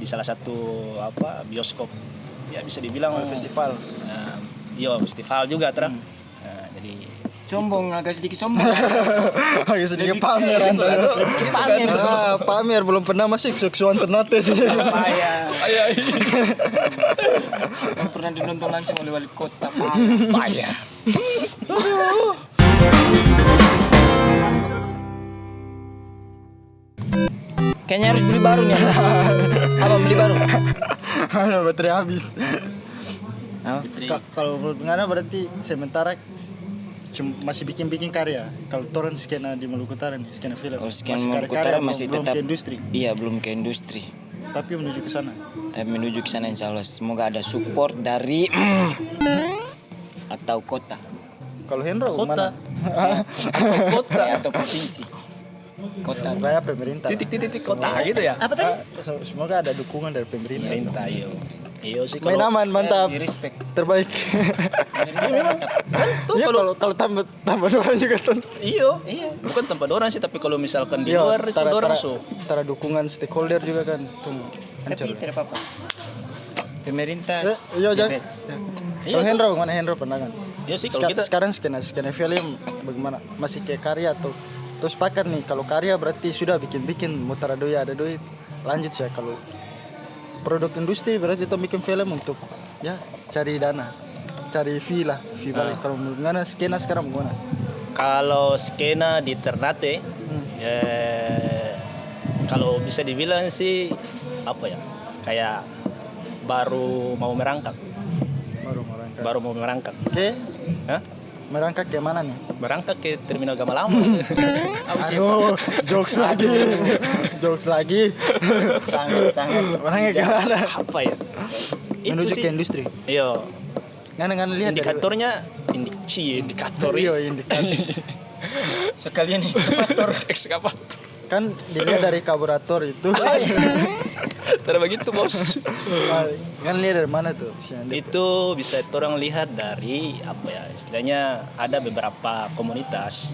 di salah satu bioskop ya bisa dibilang festival. Iya festival juga jadi sombong, agak sedikit sombong. Agak sedikit pamer. Pamer belum pernah masuk seksual Ternate sih. Payah. Belum pernah ditonton langsung oleh wali kota. payah. Kayaknya harus beli baru nih. Apa beli baru? Baterai habis. Oh. Kalau menurut Ngana berarti sementara masih bikin karya. Kalau torrent skena di Maluku Utara nih, skena film. Kalau skena Maluku Utara masih belum tetap ke industri. Iya, belum ke industri. Tapi menuju ke sana. Insya Allah. Semoga ada support dari atau kota. Kalau Hendro Kota. mana? Atau kota. Atau provinsi. Kota. Kayak pemerintah. Titik-titik kota gitu ya. Apa tadi? Semoga ada dukungan dari pemerintah. Pemerintah iyo sih Main kalau aman, mantap. Respect. Terbaik. memang tuh Iya kalau tambah orang juga tuh. Iya. Bukan tempat orang sih, tapi kalau misalkan di luar itu orang Tara dukungan stakeholder juga kan tuh. Tapi tidak apa-apa. Pemerintah. Iya jangan. Iya, Kalau Hendro mana Hendro pernah kan? Iya sih kalau kita Sekarang skena film bagaimana? Masih kayak karya atau terus sepakat nih kalau karya berarti sudah bikin mutar ada duit lanjut ya. Kalau produk industri berarti kita bikin film untuk ya cari dana, cari fee balik. Kalau menurut Ngana skena sekarang gimana? Kalau skena di Ternate kalau bisa dibilang sih kayak baru mau merangkak. Oke. Hah? Merangkak ke mana nih? Merangkak ke Terminal Gama Lama. Aduh, jokes lagi. Sangat. Merangkak ke mana? Apa ya? Menuju ke industri. Iya. Ngana lihat Indikatornya indikator. Iya, indikator. Sekalian nih. Ekskavator. Kan dilihat dari karburator itu. Tidak begitu bos. Kan lihat dari mana tuh? Itu bisa orang lihat dari istilahnya ada beberapa komunitas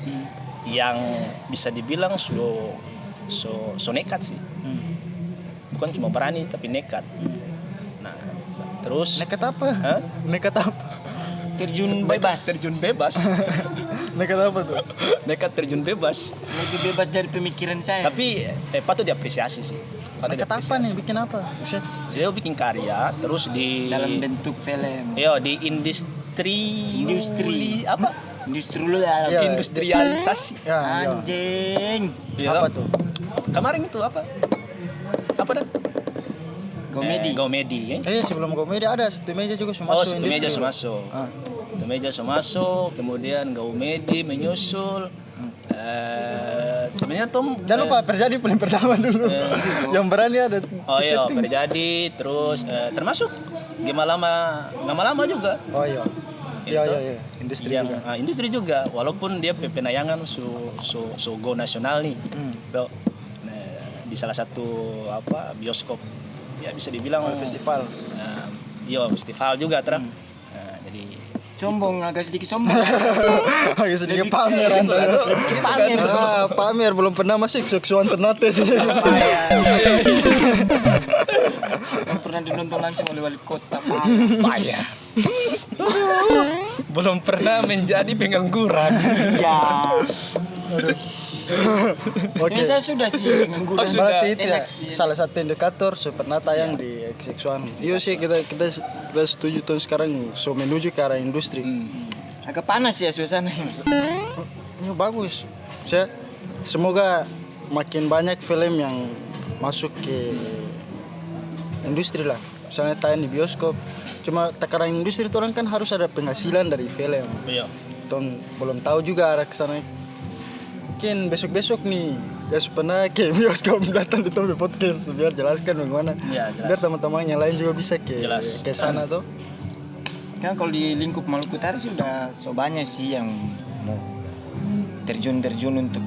yang bisa dibilang so nekat sih. Bukan cuma berani tapi nekat. Nah, terus nekat apa? Hah? Nekat apa? Terjun bebas. Nekat apa tuh? Nekat terjun bebas. Lebih bebas dari pemikiran saya. Tapi patut diapresiasi sih. Nekat apa nih? Bikin apa? Saya bikin karya terus di dalam bentuk film. Iya, di industri apa? Industrialisasi. Ya. Anjing. Ya, Apa tuh? Kemarin itu apa? Apa dah? Gomedi ya. Sebelum komedi ada satu meja juga masuk Satu meja masuk. Satu meja masuk, kemudian Gomedi menyusul. Sebenarnya Tom jangan lupa Perjadi paling pertama dulu. Yang berani ada. Oh iya, Perjadi terus termasuk Gama Lama juga. Oh iya. Iya. Industri juga. Industri juga, walaupun dia penayangan so go nasional nih. Di salah satu bioskop ya bisa dibilang festival. Iya festival juga jadi sombong, agak sedikit sombong. Agak sedikit pamer. Pamer belum pernah masuk seksual Ternate sih. Belum pernah ditonton langsung oleh wali kota. payah. Belum pernah menjadi pengangguran. Ya. Oke. Saya sudah sih pengangguran. Berarti itu ya Enak sih. salah satu indikator pernah tayang di seksual. Iya sih kita setuju tuh sekarang menuju ke arah industri. Agak panas ya suasana. Ya, bagus. Semoga makin banyak film yang masuk ke industri lah. Misalnya tayang di bioskop. Cuma takaran industri itu orang kan harus ada penghasilan dari film. Iya. Ton belum tahu juga arah ke sana. Mungkin besok-besok nih ya pernah ke bioskop datang di Tobi Podcast biar jelaskan bagaimana. Ya, jelas. Biar teman-teman yang lain juga bisa ke sana tuh. Kan kalau di lingkup Maluku Utara sih udah so banyak sih yang mau terjun untuk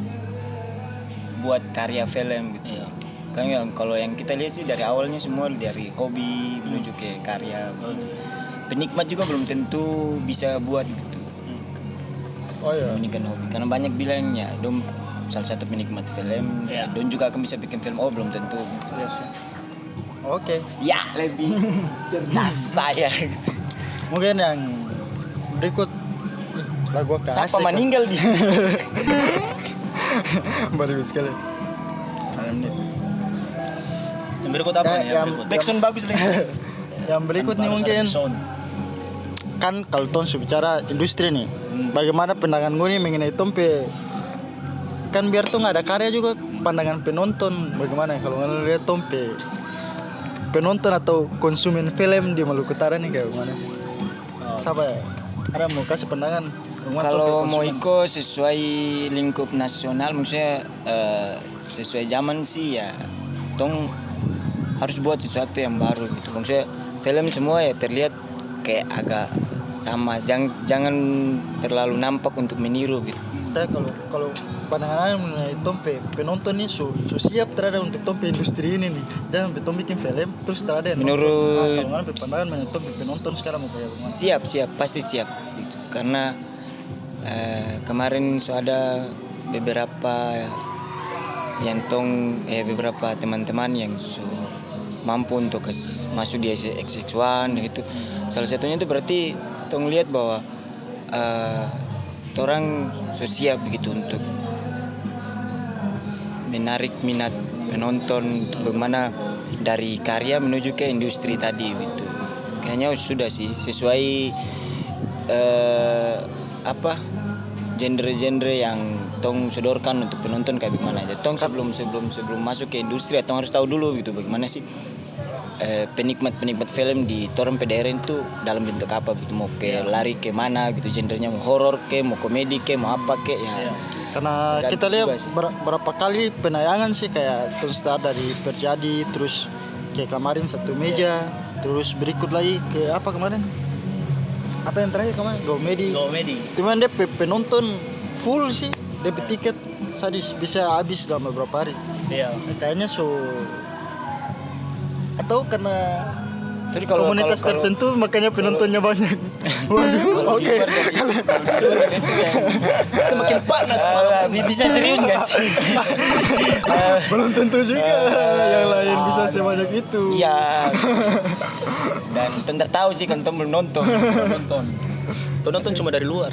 buat karya film gitu. Iya. Kan kalau yang kita lihat sih dari awalnya semua dari hobi menuju ke karya. Penikmat juga belum tentu bisa buat gitu. Oh iya. Ini kan hobi. Karena banyak bilangnya dom salah satu penikmat film, Iya. don juga akan bisa bikin film. Oh belum tentu. Iya sih. Oke. Ya lebih cerdas saya gitu. Mungkin yang berikut lagu kasih. Siapa meninggal dia? Baru sekali. Yang berikut apa nih? Yang berikut. Backsound bagus lagi. Yang berikut nih mungkin kan kalau Tom bicara industri nih. Bagaimana pandangan gue nih mengenai Tompe? Kan biar tuh nggak ada karya juga pandangan penonton. Bagaimana kalau ngeliat Tompe? Penonton atau konsumen film di Maluku Utara nih kayak gimana sih? Siapa ya? Ada mau kasih pandangan? Kalau mau ikut sesuai lingkup nasional, maksudnya sesuai zaman sih ya, tong harus buat sesuatu yang baru gitu. Maksudnya film semua ya terlihat kayak agak sama, jangan terlalu nampak untuk meniru gitu. Kalau pandangan mengenai Tompe, penonton nih su siap terhadap untuk Tompe industri ini nih. Jangan betul bikin film terus terhadap menurut kalau pandangan mengenai Tompe penonton sekarang mau kayak gimana? Siap, pasti siap gitu. Karena kemarin ada beberapa yang beberapa teman-teman yang mampu untuk masuk di XX1 gitu. Salah satunya itu berarti tong lihat bahwa orang siap begitu untuk menarik minat penonton untuk bagaimana dari karya menuju ke industri tadi gitu. Kayaknya sudah sih sesuai genre-genre yang tong sodorkan untuk penonton kayak bagaimana aja. Tong sebelum masuk ke industri tong harus tahu dulu gitu bagaimana sih penikmat film di Torong PDR itu dalam bentuk apa gitu, mau ke lari ke mana gitu, genrenya mau horor ke, mau komedi ke, mau apa ke ya. Karena kita lihat berapa kali penayangan sih kayak start dari Terjadi, terus kayak kemarin Satu Meja, terus berikut lagi ke apa kemarin? Apa yang terakhir kemarin? Gomedi. Cuman dia penonton full sih, dia tiket sadis bisa habis dalam beberapa hari. Iya. Kayaknya atau karena komunitas tertentu makanya penontonnya banyak. Oke. Semakin panas bisa serius nggak sih? Belum tentu juga yang lain bisa sebanyak itu. Iya. Dan tentu tahu sih kan belum nonton. Nonton cuma dari luar.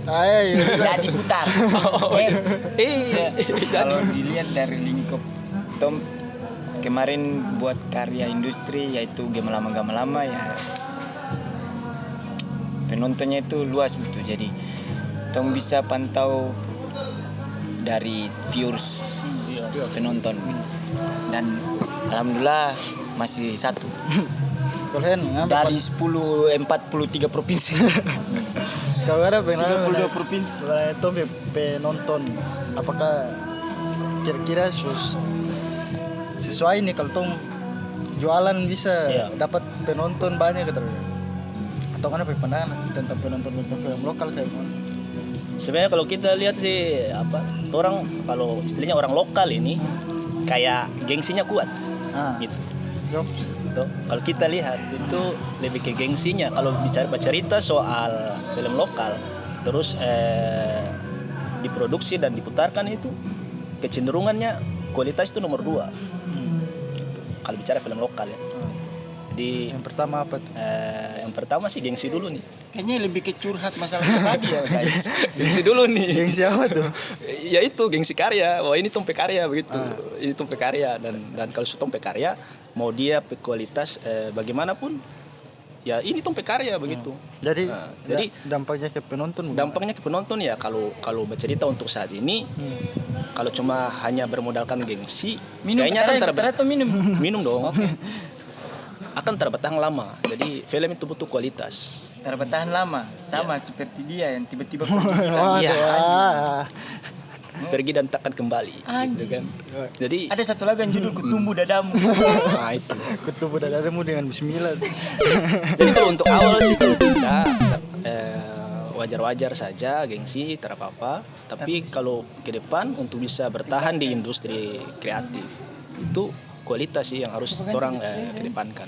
Iya. Jadi putar. Kalau dilihat dari lingkup Tom kemarin buat karya industri yaitu game lama ya penontonnya itu luas gitu, jadi tong bisa pantau dari viewers penonton gitu. Dan alhamdulillah masih satu dari 43 provinsi. Kalau ada penonton 32 provinsi itu penonton, apakah kira-kira sesuai nih kalau tong jualan bisa dapat penonton banyak gitu atau mana pandangan tentang penonton film lokal kayak gimana? Sebenarnya kalau kita lihat sih orang kalau istilahnya orang lokal ini kayak gengsinya kuat gitu. Gitu. Kalau kita lihat itu lebih ke gengsinya. Kalau bicara cerita soal film lokal terus diproduksi dan diputarkan itu kecenderungannya kualitas itu nomor 2. Kalau bicara film lokal ya. Jadi yang pertama apa tuh? Yang pertama sih gengsi dulu nih. Kayaknya lebih ke curhat masalah pribadi ya guys. Gengsi dulu nih. Gengsi apa tuh? Ya itu gengsi karya. Wah ini Tompe karya begitu. Ini Tompe karya dan kalau Tompe karya mau dia kualitas bagaimanapun ya ini Tompe karya begitu. Jadi dampaknya ke penonton? Dampaknya ke penonton ya kalau bercerita untuk saat ini kalau cuma hanya bermodalkan gengsi kayaknya akan minum dong. Akan terbertahan lama. Jadi film itu butuh kualitas. Terbertahan lama sama seperti dia yang tiba-tiba pergi dan takkan kembali gitu kan. Jadi ada satu lagu yang judul Kutumbuh Dadamu. Nah itu Kutumbuh Dadamu dengan bismillah. Jadi kalau untuk awal sih kalau kita wajar-wajar saja gengsi tak apa-apa, tapi kalau ke depan untuk bisa bertahan di industri kreatif itu kualitas sih yang harus orang kedepankan.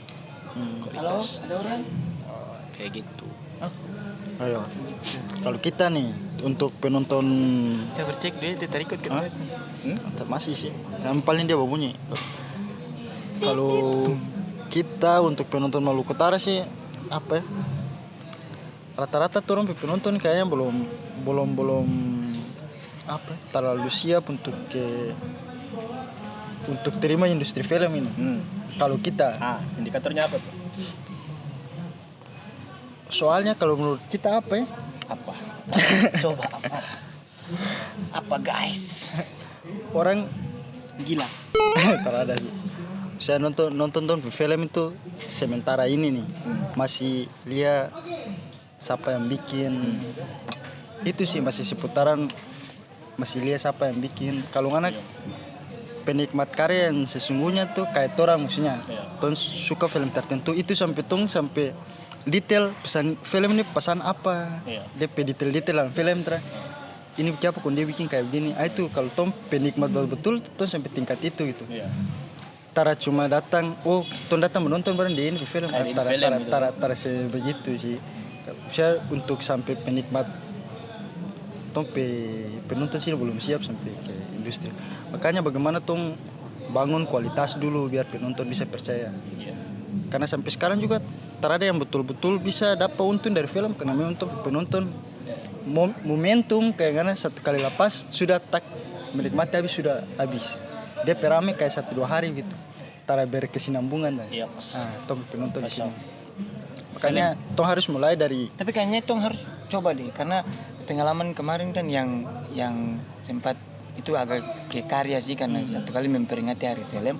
Kualitas. Kayak gitu. Ayo. Kalau kita nih untuk penonton Coba cek dia tarik ikut masih sih. Yang paling dia bunyi. Kalau kita untuk penonton Maluku Utara sih apa ya? Rata-rata turun penonton kayaknya belum apa? Terlalu siap untuk terima industri film ini. Kalau kita, Indikatornya apa tuh? soalnya kalau menurut kita apa ya? Apa? Coba apa? Apa guys? Orang Gila. kalau ada sih. Saya nonton film itu sementara ini nih masih lihat siapa yang bikin. Itu sih masih seputaran, masih lihat siapa yang bikin. Kalau anak penikmat karya yang sesungguhnya tuh kayak orang maksudnya. Tong suka film tertentu itu sampai detail pesan film ini pesan apa. DP detail dalam film ini apa kok dia bikin kayak begini. Itu kalau tong penikmat betul tong sampai tingkat itu gitu. Tara cuma datang, tong datang menonton bareng di ini film. Tara sebegitu sih. Saya untuk sampai penikmat tong penonton sih belum siap sampai ke industri. Makanya bagaimana tong bangun kualitas dulu biar penonton bisa percaya. Karena sampai sekarang juga tak ada yang betul-betul bisa dapat untung dari film karena memang penonton momentum kayak gana satu kali lepas sudah tak menikmati habis sudah habis. Dia perame kayak 1-2 hari gitu. Tara berkesinambungan dah. Tong penonton di sini. Makanya tong harus mulai dari. Tapi kayaknya tong harus coba deh karena pengalaman kemarin kan yang sempat itu agak ke karya sih karena satu kali memperingati hari film.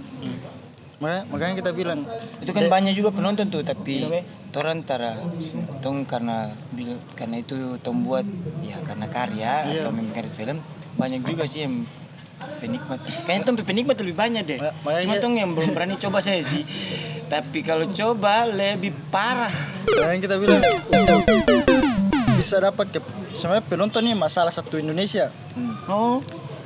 Makanya kita bilang itu kan banyak juga penonton tuh tapi toran tara tong karena itu tong buat ya karena karya atau memperingati film banyak juga sih yang penikmat. Kayaknya tong penikmat lebih banyak deh. Cuma tong yang belum berani coba saya sih. Tapi kalau coba lebih parah. Makanya kita bilang untuk bisa dapat sebenarnya penonton ini masalah satu Indonesia.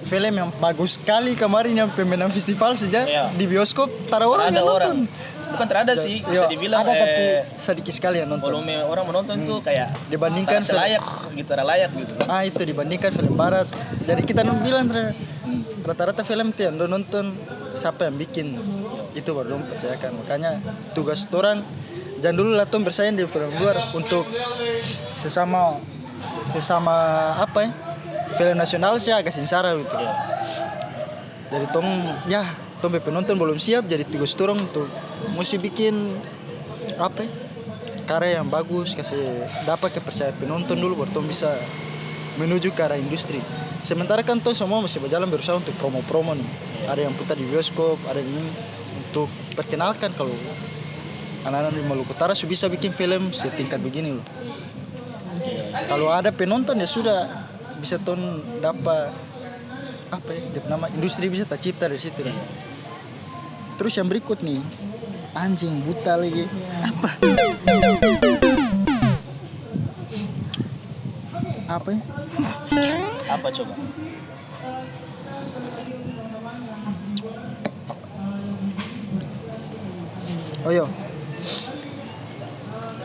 Film yang bagus sekali kemarin yang pemenang festival saja di bioskop tara orang yang nonton. Bukan terada sih, bisa dibilang ada tapi sedikit sekali yang nonton. Volume orang menonton tuh kayak dibandingkan layak gitu, layak gitu. Itu dibandingkan film barat. Jadi kita bilang rata-rata film tuh yang nonton siapa yang bikin itu baru dong percayakan. Makanya tugas orang jangan dulu lah tuh bersaing di film luar untuk sesama apa ya? Film nasional sih agak sengsara gitu. Jadi tong penonton belum siap jadi tugas orang untuk mesti bikin apa ya? Karya yang bagus kasih dapat kepercayaan penonton dulu baru tong bisa menuju ke arah industri. Sementara kan tong semua masih berjalan berusaha untuk promo-promo nih. Ada yang putar di bioskop, ada yang ini untuk perkenalkan kalau anak-anak di Maluku Utara sudah bisa bikin film setingkat begini loh. Kalau ada penonton ya sudah bisa ton dapat apa ya dia nama industri bisa tercipta dari situ. Terus yang berikut nih anjing buta lagi apa ya? Apa coba?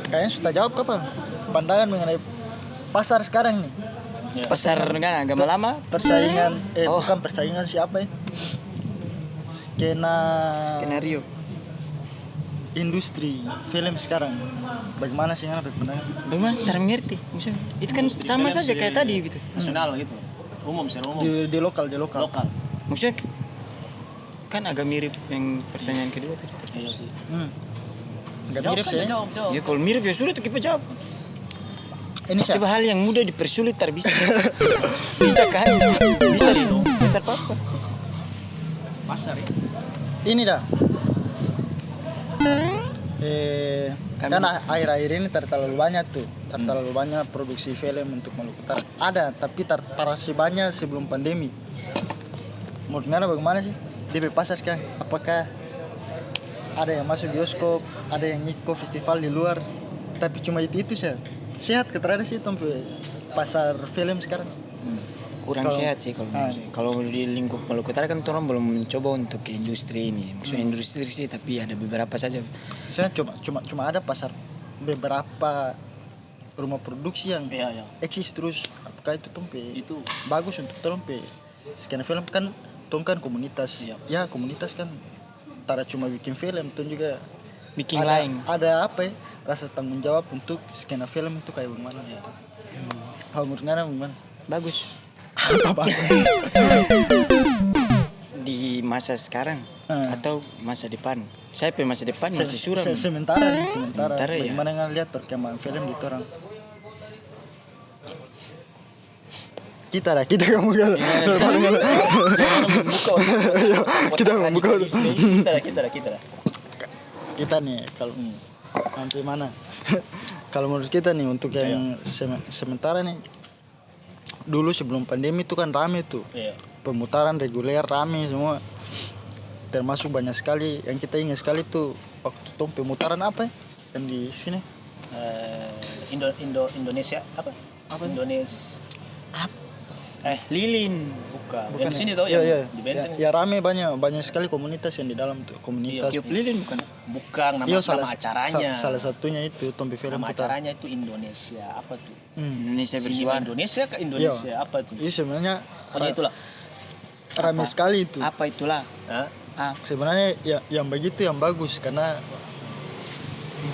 Kayaknya sudah jawab kapan pandangan mengenai pasar sekarang nih. Pasar kan agak lama persaingan bukan persaingan siapa ya skenario industri film sekarang bagaimana sih anak pandangan bagaimana cara mengerti maksudnya itu kan sama saja kayak tadi gitu nasional gitu secara umum di lokal maksudnya kan agak mirip yang pertanyaan kedua tadi. Iya sih. Agak mirip sih. Ya kalau mirip ya sudah kita jawab. Ini coba hal yang mudah dipersulit bisa. Bisa kan? Bisa dong. Tidak apa-apa. Pasar ya. Ini dah. Kan akhir-akhir ini terlalu banyak tuh. Terlalu banyak produksi film untuk Maluku Utara. Ada, tapi terasi banyak sebelum pandemi. Menurut Ngana bagaimana sih? Di pasar kan? Apakah ada yang masuk bioskop, ada yang ikut festival di luar, tapi cuma itu sih. Sehat keterada sih sampai pasar film sekarang. Kurang sehat sih kalau di lingkup Maluku Utara kan orang belum mencoba untuk ke industri ini. Maksudnya industri sih tapi ada beberapa saja. Saya cuma ada pasar beberapa rumah produksi yang eksis terus. Apakah itu itu bagus untuk tompe skena film kan komunitas. Ya komunitas kan tara cuma bikin film, tuh juga bikin lain. Ada apa ya? Rasa tanggung jawab untuk skena film itu kayak bagaimana gitu. Kalau menurut Ngana bagaimana? Bagus. Di masa sekarang atau masa depan? Saya masa depan masih suram. Sementara ya. bagaimana Ngana lihat perkembangan film di orang? Kita kamu kan. Kita membuka. Kita nih kalau sampai mana? Kalau menurut kita nih untuk yang sementara nih, dulu sebelum pandemi itu kan rame tuh. Pemutaran reguler rame semua. Termasuk banyak sekali yang kita ingat sekali tuh waktu tuh pemutaran apa ya? Yang di sini? Indonesia apa? Indonesia. Lilin. Bukan. Yang di sini tuh ya, di Benteng. Ya rame banyak sekali komunitas yang di dalam tuh, komunitas. Tiup lilin bukan? Bukan nama acaranya. Salah satunya itu Tompi Film nama putar. acaranya itu Indonesia apa tuh? Indonesia Cinema bersuara. Indonesia ke Indonesia apa tuh? Iya sebenarnya Pokoknya itulah. rame sekali itu. Apa itulah? Sebenarnya yang begitu yang bagus karena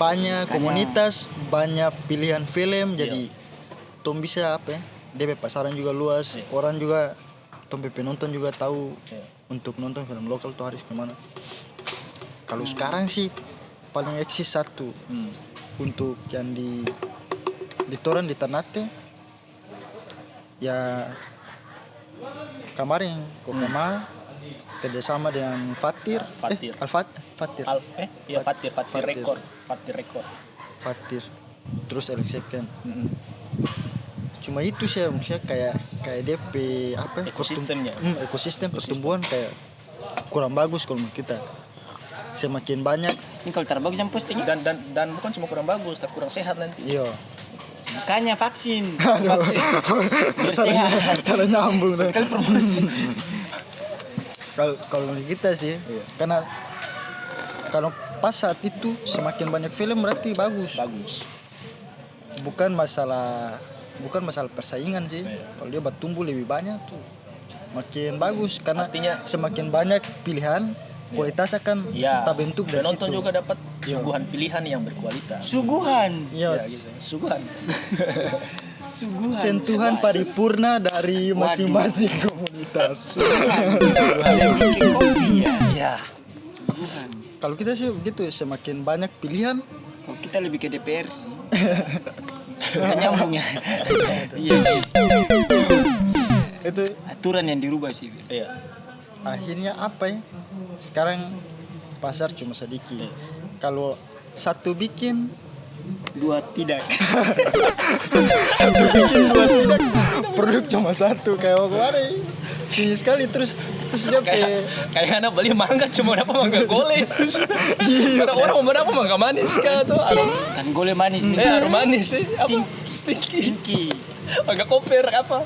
banyak komunitas, banyak pilihan film, jadi tom bisa apa ya? DP pasaran juga luas, orang juga tompe penonton juga tahu untuk nonton film lokal tuh harus kemana. Kalau sekarang sih paling eksis satu untuk yang di Toran di Ternate ya kemarin Kokama kerjasama dengan Fatir. Fatir terus Alexekan. Cuma itu sih maksudnya kayak DP apa ekosistemnya ekosistem pertumbuhan kayak kurang bagus kalau menurut kita. Semakin banyak ini kalau terbagus yang posting dan bukan cuma kurang bagus tapi kurang sehat nanti. Iya. Makanya vaksin. Biar sehat. Kalau nyambung sekali promosi. Kalau menurut kita sih karena kalau pas saat itu semakin banyak film berarti bagus. Bukan masalah persaingan sih. Kalau dia bertumbuh lebih banyak tuh makin bagus karena artinya semakin banyak pilihan kualitas akan terbentuk dari penonton situ. juga dapat suguhan pilihan yang berkualitas. Suguhan. Gitu. Suguhan. Sentuhan paripurna dari masing-masing komunitas. Suguhan. Bikin kopi ya. Suguhan. Kalau kita sih begitu semakin banyak pilihan. Kalau kita lebih ke DPR sih. Nyambung ya. Iya sih. Itu aturan yang dirubah sih. Iya. Akhirnya apa ya? Sekarang pasar cuma sedikit. Kalau satu bikin dua tidak. Satu bikin dua tidak. Produk cuma satu kayak kemarin. Tinggi sekali terus dia kayak anak beli mangga cuma dapat mangga gole. Karena orang mau dapat mangga manis kan tuh. Kan gole manis. Arum manis sih. Stinky. Mangga koper apa?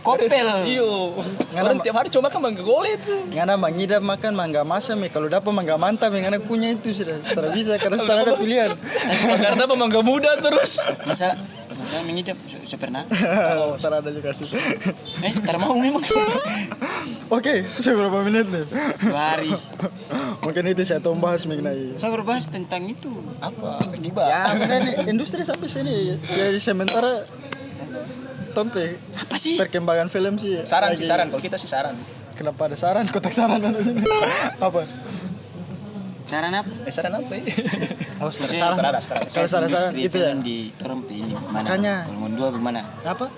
Kopel. Iyo. Orang tiap hari cuma makan mangga gole itu. Ngana mangida makan mangga masam kalau dapat mangga mantap yang anak punya itu sudah bisa karena setelah ada pilihan. Karena dapat mangga muda terus. Masa mengidap pernah? Oh, salah ada juga sih. Tar mau memang. Oke, seberapa menit nih? 2 hari. Mungkin itu saya mau bahas mengenai. Saya berbahas tentang itu. Apa? Gibah. Ya, bukan industri sampai sini. Ya sementara Tompe apa sih? Perkembangan film sih. Saran. Kalau kita sih saran. Kenapa ada saran? Kotak saran ada sini. Apa? Saran apa? Saran apa ya? Oh, saran. Kalau saran itu ya. Di Torompe ini mana? Makanya. Kalau mau dua bagaimana? Apa?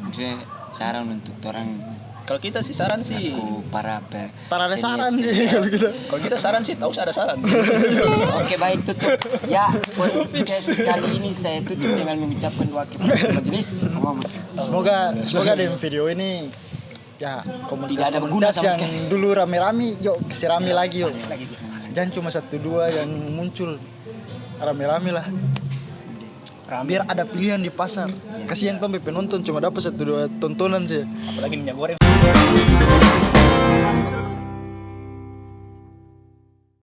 Maksudnya saran untuk orang. Kalau kita sih saran sih. Para ada saran sih kalau kita. Kalau kita saran sih tahu ada saran. Oke baik tutup. Ya podcast kali ini saya tutup dengan mengucapkan doa kepada majelis. Semoga dalam video ini ya komunitas yang sekali. dulu rame-rame yuk rame lagi yuk. Jangan cuma 1-2 yang muncul rame-rame lah. Biar ada pilihan di pasar. Kasihan tuh penonton cuma dapat 1-2 tontonan sih. Apalagi minyak goreng.